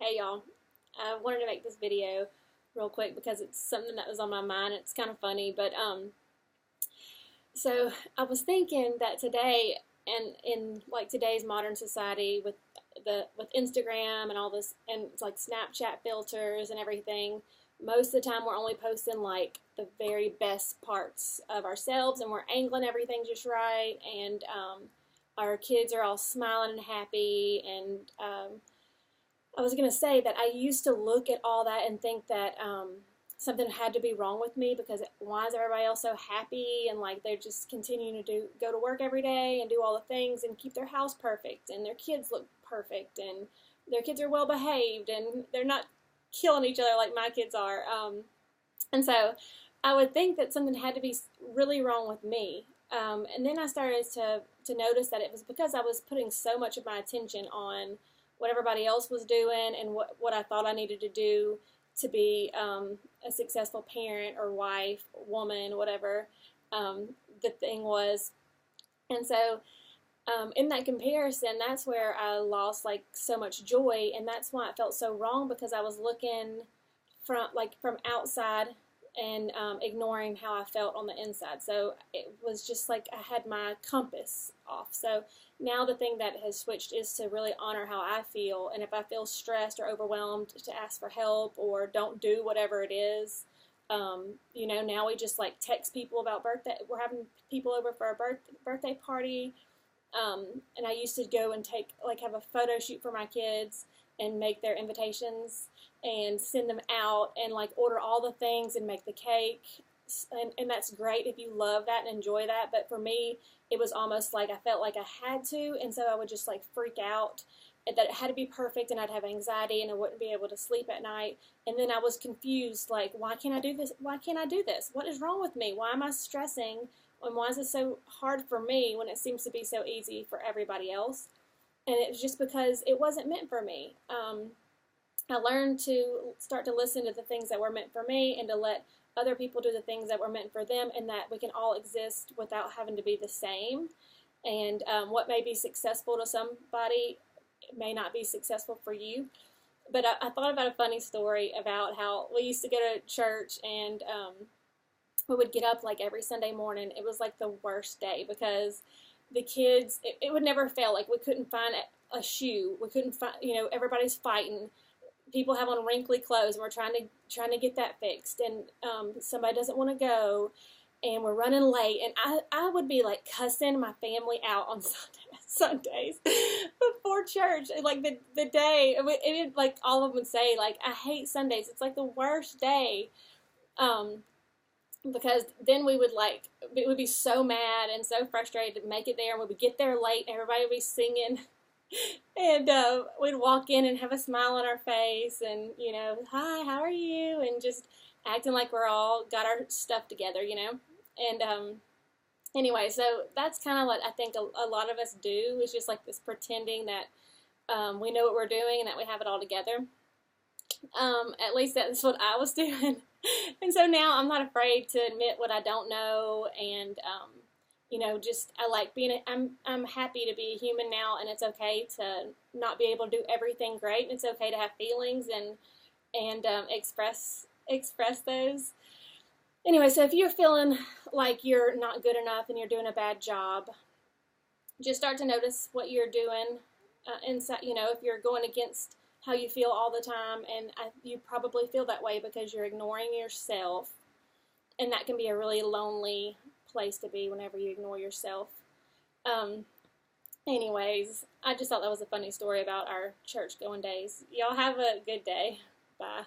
Hey y'all, I wanted to make this video real quick because it's something that was on my mind. It's kind of funny, but so I was thinking that today, and in like today's modern society with Instagram and all this, and it's like Snapchat filters and everything, most of the time we're only posting like the very best parts of ourselves, and we're angling everything just right, and our kids are all smiling and happy, and I was going to say that I used to look at all that and think that something had to be wrong with me, because why is everybody else so happy, and like they're just continuing to go to work every day and do all the things and keep their house perfect, and their kids look perfect, and their kids are well behaved, and they're not killing each other like my kids are. And so I would think that something had to be really wrong with me. And then I started to notice that it was because I was putting so much of my attention on what everybody else was doing and what I thought I needed to do to be a successful parent or wife, woman, whatever the thing was. And so in that comparison, that's where I lost like so much joy, and that's why it felt so wrong, because I was looking from outside and ignoring how I felt on the inside. So it was just like I had my compass off. So now the thing that has switched is to really honor how I feel, and if I feel stressed or overwhelmed, to ask for help or don't do whatever it is. Now we just like text people about birthday. We're having people over for a birthday party. And I used to go and have a photo shoot for my kids and make their invitations and send them out and like order all the things and make the cake. And that's great if you love that and enjoy that. But for me, it was almost like I felt like I had to. And so I would just like freak out that it had to be perfect, and I'd have anxiety and I wouldn't be able to sleep at night. And then I was confused, like, why can't I do this? Why can't I do this? What is wrong with me? Why am I stressing? And why is it so hard for me when it seems to be so easy for everybody else? And it's just because it wasn't meant for me. I learned to start to listen to the things that were meant for me, and to let other people do the things that were meant for them, and that we can all exist without having to be the same. And what may be successful to somebody may not be successful for you. But I thought about a funny story about how we used to go to church, and we would get up like every Sunday morning. It was like the worst day, because the kids, it would never fail. Like, we couldn't find a shoe. We couldn't find, everybody's fighting. People have on wrinkly clothes, and we're trying to get that fixed. And somebody doesn't want to go, and we're running late. And I would be like cussing my family out on Sundays before church. Like the day, like all of them would say, like, I hate Sundays. It's like the worst day. Because then we would be so mad and so frustrated to make it there, and we would get there late, and everybody would be singing, and we'd walk in and have a smile on our face, and, hi, how are you, and just acting like we're all got our stuff together, and anyway, so that's kind of what I think a lot of us do, is just like this pretending that we know what we're doing and that we have it all together. At least that's what I was doing. And so now I'm not afraid to admit what I don't know, and I like being. I'm happy to be a human now, and it's okay to not be able to do everything great. And it's okay to have feelings and express those. Anyway, so if you're feeling like you're not good enough and you're doing a bad job, just start to notice what you're doing inside. If you're going against how you feel all the time, and you probably feel that way because you're ignoring yourself, and that can be a really lonely place to be whenever you ignore yourself. Anyways, I just thought that was a funny story about our church going days. Y'all have a good day. Bye.